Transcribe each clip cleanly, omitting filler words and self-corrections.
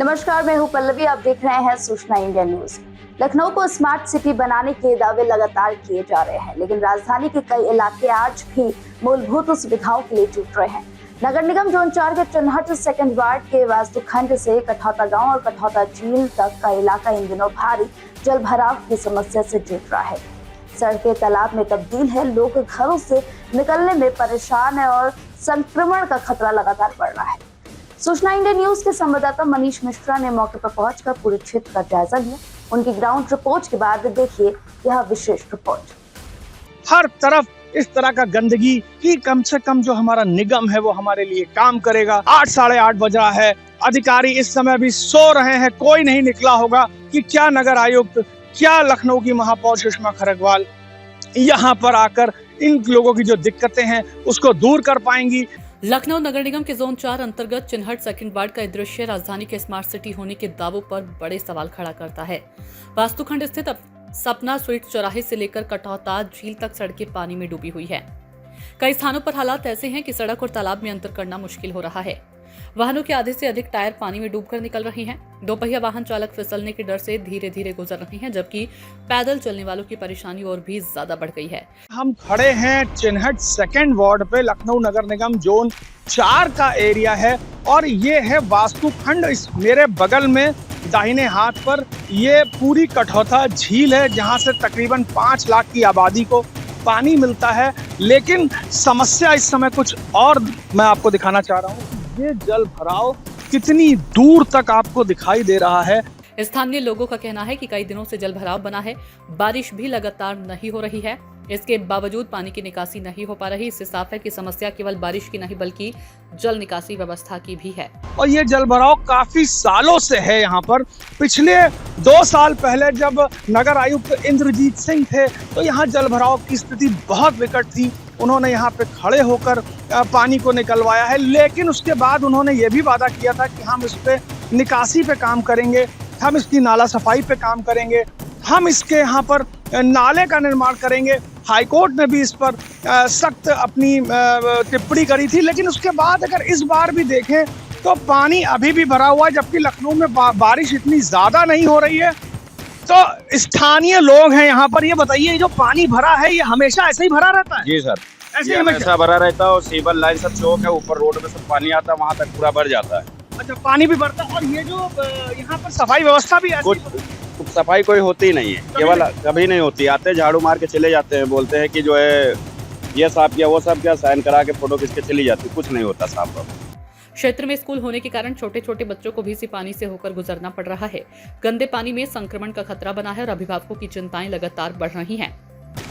नमस्कार, मैं हूं पल्लवी। आप देख रहे हैं सूचना इंडिया न्यूज। लखनऊ को स्मार्ट सिटी बनाने के दावे लगातार किए जा रहे हैं, लेकिन राजधानी के कई इलाके आज भी मूलभूत सुविधाओं के लिए टूट रहे हैं। नगर निगम जोन 4 के चिन्हट सेकंड वार्ड के वास्तुखंड से कठौता गांव और कठौता झील तक का इलाका इन दिनों भारी जल भराव की समस्या से जूझ रहा है। सड़कें तालाब में तब्दील है, लोग घरों से निकलने में परेशान है और संक्रमण का खतरा लगातार बढ़ रहा है। सूचना इंडिया न्यूज के संवाददाता मनीष मिश्रा ने मौके पर पहुंचकर पूरे क्षेत्र का जायजा लिया। उनकी ग्राउंड रिपोर्ट के बाद देखिए यह विशेष रिपोर्ट। हर तरफ इस तरह का गंदगी कि कम से कम जो हमारा निगम है वो हमारे लिए काम करेगा। 8 साढ़े 8 बजा है, अधिकारी इस समय भी सो रहे हैं, कोई नहीं निकला होगा कि क्या नगर आयुक्त, क्या लखनऊ की महापौर सुषमा खरगवाल यहाँ पर आकर इन लोगों की जो दिक्कतें हैं उसको दूर कर पाएंगी। लखनऊ नगर निगम के जोन 4 अंतर्गत चिन्हट सेकंड वार्ड का दृश्य राजधानी के स्मार्ट सिटी होने के दावों पर बड़े सवाल खड़ा करता है। वास्तुखंड स्थित सपना स्वीट चौराहे से लेकर कठौता झील तक सड़कें पानी में डूबी हुई है। कई स्थानों पर हालात ऐसे हैं कि सड़क और तालाब में अंतर करना मुश्किल हो रहा है। वाहनों के आधे से अधिक टायर पानी में डूबकर निकल रहे हैं। दोपहिया वाहन चालक फिसलने के डर से धीरे धीरे गुजर रहे हैं, जबकि पैदल चलने वालों की परेशानी और भी ज्यादा बढ़ गई है। हम खड़े हैं चिन्हट सेकंड वार्ड पे, लखनऊ नगर निगम जोन 4 का एरिया है और ये है वास्तुखंड। इस मेरे बगल में दाहिने हाथ पर ये पूरी कठौता झील है, जहाँ से तकरीबन 5 लाख की आबादी को पानी मिलता है। लेकिन समस्या इस समय कुछ और मैं आपको दिखाना चाह रहा हूँ। ये जल भराव कितनी दूर तक आपको दिखाई दे रहा है। स्थानीय लोगों का कहना है कि कई दिनों से जल भराव बना है, बारिश भी लगातार नहीं हो रही है। इसके बावजूद पानी की निकासी नहीं हो पा रही। इससे साफ है कि समस्या केवल बारिश की नहीं बल्कि जल निकासी व्यवस्था की भी है। और ये जल भराव काफी सालों से है यहाँ पर। पिछले 2 साल पहले जब नगर आयुक्त इंद्रजीत सिंह थे तो यहाँ जल भराव की स्थिति बहुत विकट थी। उन्होंने यहाँ पे खड़े होकर पानी को निकलवाया है, लेकिन उसके बाद उन्होंने ये भी वादा किया था कि हम इस पे निकासी पे काम करेंगे, हम इसकी नाला सफाई पे काम करेंगे, हम इसके यहाँ पर नाले का निर्माण करेंगे। हाईकोर्ट ने भी इस पर सख्त अपनी टिप्पणी करी थी। लेकिन उसके बाद अगर इस बार भी देखें तो पानी अभी भी भरा हुआ है, जबकि लखनऊ में बारिश इतनी ज्यादा नहीं हो रही है। तो स्थानीय लोग हैं यहाँ पर, ये बताइए जो पानी भरा है ये हमेशा ऐसे ही भरा रहता है? जी सर, ऐसे हमेशा भरा रहता है और सीवर लाइन सब चौक है, ऊपर रोड में सब पानी आता है, वहाँ तक पूरा भर जाता है। अच्छा, पानी भी भरता है। और ये जो यहाँ पर सफाई व्यवस्था भी ऐसी कुछ सफाई कोई होती ही नहीं है, केवल कभी नहीं होती। आते झाड़ू मार के चले जाते हैं, बोलते हैं कि जो है ये साफ किया वो साफ किया, साइन करा के फोटो खींच के चली जाती, कुछ नहीं होता साफ। क्षेत्र में स्कूल होने के कारण छोटे छोटे बच्चों को भी इसी पानी से होकर गुजरना पड़ रहा है। गंदे पानी में संक्रमण का खतरा बना है और अभिभावकों की चिंताएं लगातार बढ़ रही हैं।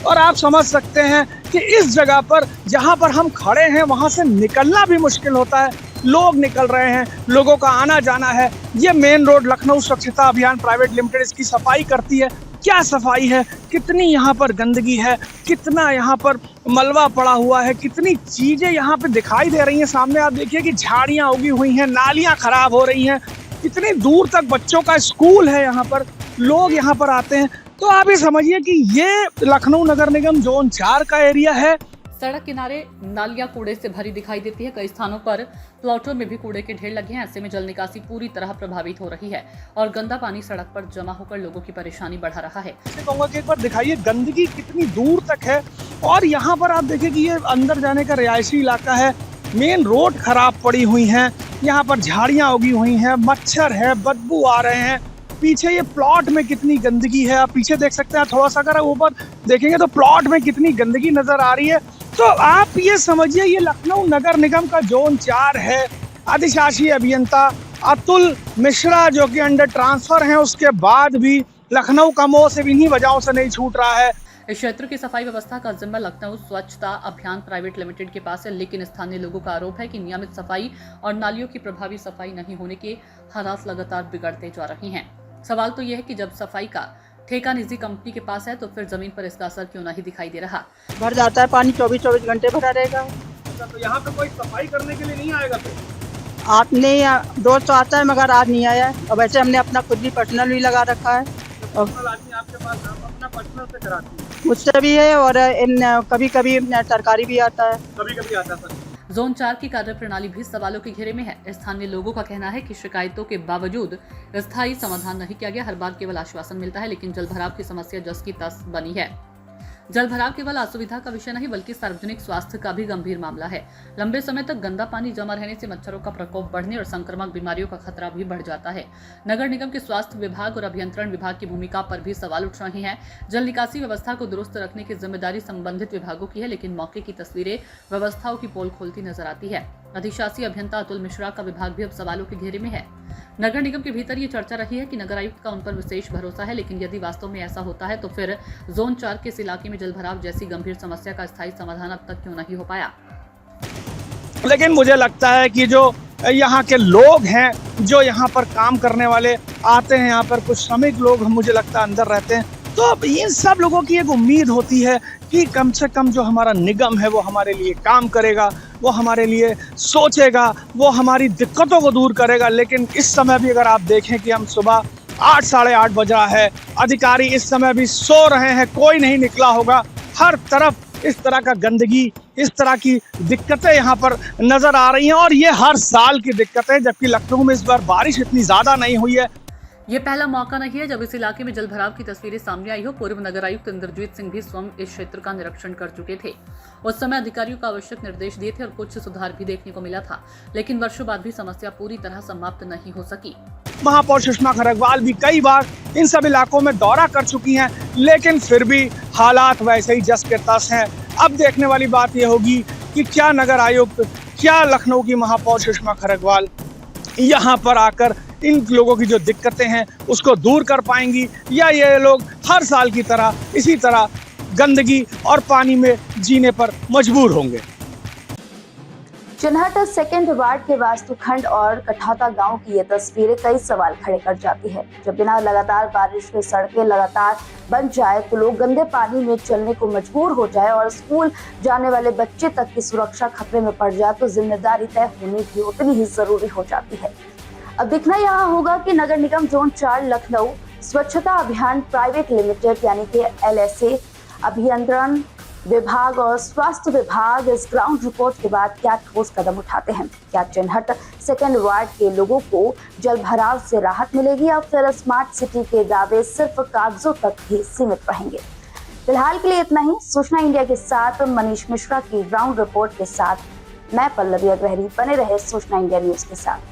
और आप समझ सकते हैं कि इस जगह पर जहां पर हम खड़े हैं वहां से निकलना भी मुश्किल होता है। लोग निकल रहे हैं, लोगों का आना जाना है। ये मेन रोड लखनऊ स्वच्छता अभियान प्राइवेट लिमिटेड इसकी सफाई करती है। क्या सफाई है, कितनी यहाँ पर गंदगी है, कितना यहाँ पर मलबा पड़ा हुआ है, कितनी चीजें यहाँ पे दिखाई दे रही हैं। सामने आप देखिए कि झाड़ियाँ उगी हुई हैं, नालियाँ खराब हो रही हैं। कितनी दूर तक बच्चों का स्कूल है, यहाँ पर लोग यहाँ पर आते हैं। तो आप ये समझिए कि ये लखनऊ नगर निगम जोन 4 का एरिया है। सड़क किनारे नालियां कूड़े से भरी दिखाई देती है। कई स्थानों पर प्लॉटों में भी कूड़े के ढेर लगे हैं। ऐसे में जल निकासी पूरी तरह प्रभावित हो रही है और गंदा पानी सड़क पर जमा होकर लोगों की परेशानी बढ़ा रहा है। मैं कहूँगा कि एक बार दिखाइए गंदगी कितनी दूर तक है। और यहाँ पर आप देखिए कि ये अंदर जाने का रिहायशी इलाका है। मेन रोड खराब पड़ी हुई है, यहाँ पर झाड़ियाँ उगी हुई हैं, मच्छर है, बदबू आ रहे हैं। पीछे ये प्लॉट में कितनी गंदगी है, आप पीछे देख सकते हैं। थोड़ा सा अगर ऊपर देखेंगे तो प्लॉट में कितनी गंदगी नजर आ रही है। तो आप ये समझिए ये लखनऊ नगर निगम का जोन 4 है। अधिशासी अभियंता अतुल मिश्रा जो कि अंडर ट्रांसफर हैं, उसके बाद भी लखनऊ का मोह से इन्हीं वजहों से नहीं छूट रहा है। इस क्षेत्र की सफाई व्यवस्था का जिम्मा लखनऊ स्वच्छता अभियान प्राइवेट लिमिटेड के पास है, लेकिन स्थानीय लोगों का आरोप है कि नियमित सफाई और नालियों की प्रभावी सफाई नहीं होने के हालात लगातार बिगड़ते जा रहे हैं। सवाल तो यह है कि जब सफाई का ठेका निजी कंपनी के पास है तो फिर जमीन पर इसका असर क्यों नहीं दिखाई दे रहा। भर जाता है पानी, 24 घंटे भरा रहेगा। अच्छा, तो यहाँ पे कोई सफाई करने के लिए नहीं आएगा? फिर आप नहीं, रोज तो आता है मगर आज नहीं आया है। और वैसे हमने अपना खुद भी पर्सनल भी लगा रखा है। आदमी आपके पास अपना पर्सनल से कराती है? मुझसे भी है और कभी कभी सरकारी भी आता है। कभी कभी आता है। जोन 4 की कार्यप्रणाली भी सवालों के घेरे में है। स्थानीय लोगों का कहना है कि शिकायतों के बावजूद स्थायी समाधान नहीं किया गया। हर बार केवल आश्वासन मिलता है, लेकिन जलभराव की समस्या जस की तस बनी है। जलभराव केवल असुविधा का विषय नहीं बल्कि सार्वजनिक स्वास्थ्य का भी गंभीर मामला है। लंबे समय तक गंदा पानी जमा रहने से मच्छरों का प्रकोप बढ़ने और संक्रामक बीमारियों का खतरा भी बढ़ जाता है। नगर निगम के स्वास्थ्य विभाग और अभियंत्रण विभाग की भूमिका पर भी सवाल उठ रहे हैं। जल निकासी व्यवस्था को दुरुस्त रखने की जिम्मेदारी संबंधित विभागों की है, लेकिन मौके की तस्वीरें व्यवस्थाओं की पोल खोलती नजर आती है। अधिशासी अभियंता अतुल मिश्रा का विभाग भी अब सवालों के घेरे में है। नगर निगम के भीतर ये चर्चा रही है कि नगर आयुक्त का उन पर विशेष भरोसा है, लेकिन यदि वास्तव में ऐसा होता है तो फिर जोन 4 के इस इलाके में जलभराव जैसी गंभीर समस्या का स्थायी समाधान अब तक क्यों नहीं हो पाया। लेकिन मुझे लगता है कि जो यहाँ के लोग हैं, जो यहाँ पर काम करने वाले आते हैं, यहाँ पर कुछ श्रमिक लोग मुझे लगता है अंदर रहते हैं, तो इन सब लोगों की एक उम्मीद होती है कि कम से कम जो हमारा निगम है वो हमारे लिए काम करेगा, वो हमारे लिए सोचेगा, वो हमारी दिक्कतों को दूर करेगा। लेकिन इस समय भी अगर आप देखें कि हम सुबह 8 साढ़े 8 बज रहा है, अधिकारी इस समय भी सो रहे हैं, कोई नहीं निकला होगा। हर तरफ इस तरह का गंदगी, इस तरह की दिक्कतें यहाँ पर नजर आ रही हैं और ये हर साल की दिक्कत है, जबकि लखनऊ में इस बार बारिश इतनी ज्यादा नहीं हुई है। ये पहला मौका नहीं है जब इस इलाके में जलभराव की तस्वीरें सामने आई हो। पूर्व नगर आयुक्त इंद्रजीत सिंह भी स्वयं इस क्षेत्र का निरीक्षण कर चुके थे। उस समय अधिकारियों को आवश्यक निर्देश दिए थे और कुछ सुधार भी देखने को मिला था, लेकिन वर्षों बाद भी समस्या पूरी तरह समाप्त नहीं हो सकी। महापौर सुषमा खरगवाल भी कई बार इन सब इलाकों में दौरा कर चुकी हैं, लेकिन फिर भी हालात वैसे ही जस के तस हैं। अब देखने वाली बात यह होगी कि क्या नगर आयुक्त, क्या लखनऊ की महापौर सुषमा खरगवाल यहाँ पर आकर इन लोगों की जो दिक्कतें हैं उसको दूर कर पाएंगी, या ये लोग हर साल की तरह इसी तरह गंदगी और पानी में जीने पर मजबूर होंगे। चिन्हट सेकेंड वार्ड के वास्तुखंड और कठौता गांव की ये तस्वीरें कई सवाल खड़े कर जाती है। जब बिना लगातार बारिश में सड़कें लगातार बन जाए तो लोग गंदे पानी में चलने को मजबूर हो जाए और स्कूल जाने वाले बच्चे तक की सुरक्षा खतरे में पड़ जाए तो जिम्मेदारी तय होनी भी उतनी ही जरूरी हो जाती है। अब देखना यहाँ होगा कि नगर निगम जोन 4 लखनऊ स्वच्छता अभियान प्राइवेट लिमिटेड यानी कि LSA, अभियंत्रण विभाग और स्वास्थ्य विभाग इस ग्राउंड रिपोर्ट के बाद क्या ठोस कदम उठाते हैं। क्या चिन्हट सेकेंड वार्ड के लोगों को जलभराव से राहत मिलेगी या फिर स्मार्ट सिटी के दावे सिर्फ कागजों तक ही सीमित रहेंगे। फिलहाल के लिए इतना ही। सूचना इंडिया के साथ मनीष मिश्रा की ग्राउंड रिपोर्ट के साथ मैं पल्लवी अग्रहरी। बने रहे सूचना इंडिया न्यूज के साथ।